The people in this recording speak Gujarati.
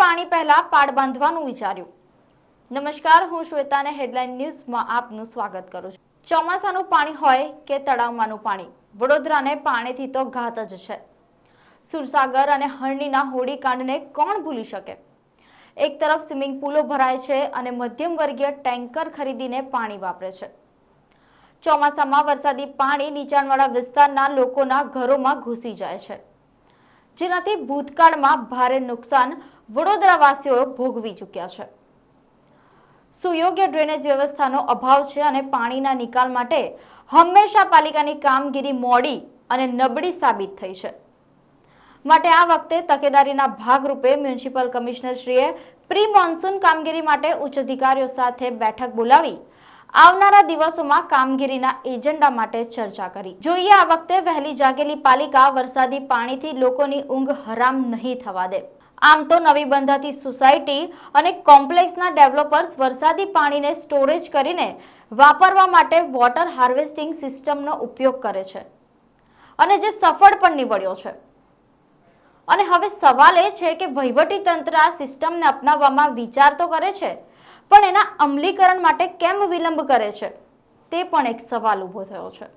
પાણી પહેલા પાડ બાંધવાનું વિચાર્યું? નમસ્કાર, હું શ્વેતા અને હેડલાઇન ન્યૂઝમાં આપનું સ્વાગત કરું છું. ચોમાસાનું પાણી હોય કે તળાવમાંનું પાણી, વડોદરાને પાણીથી તો ઘાત જ છે. સુરસાગર અને હરણીના હોડીકાંડને કોણ ભૂલી શકે? એક તરફ સ્વિમિંગ પુલો ભરાય છે અને મધ્યમ વર્ગીય ટેન્કર ખરીદીને પાણી વાપરે છે. ચોમાસામાં વરસાદી પાણી નીચાણવાળા વિસ્તારના લોકોના ઘરોમાં ઘૂસી જાય છે, જેનાથી ભૂતકાળમાં ભારે નુકસાન વડોદરાવાસીઓ ભોગવી ચૂક્યા છે. સુયોગ્ય ડ્રેનેજ વ્યવસ્થાનો અભાવ છે અને પાણીના નિકાલ માટે હંમેશા પાલિકાની કામગીરી મોડી અને નબળી સાબિત થઈ છે. માટે આ વખતે તકેદારીના ભાગરૂપે મ્યુનિસિપલ કમિશનરશ્રીએ પ્રી મોન્સૂન કામગીરી માટે ઉચ્ચ અધિકારીઓ સાથે બેઠક બોલાવી આવનારા દિવસોમાં કામગીરીના એજન્ડા માટે ચર્ચા કરી. જોઈએ આ વખતે વહેલી જાગેલી પાલિકા વરસાદી પાણીથી લોકોની ઊંઘ હરામ નહીં થવા દે. આમ તો નવી બંધાતી સોસાયટી અને કોમ્પ્લેક્સના ડેવલપર્સ વરસાદી પાણીને સ્ટોરેજ કરીને વાપરવા માટે વોટર હાર્વેસ્ટિંગ સિસ્ટમનો ઉપયોગ કરે છે અને જે સફળ પણ નીવડ્યો છે. અને હવે સવાલ એ છે કે વહીવટી તંત્ર આ સિસ્ટમને અપનાવવામાં વિચાર તો કરે છે, પણ એના અમલીકરણ માટે કેમ વિલંબ કરે છે? તે પણ એક સવાલ ઊભો થયો છે.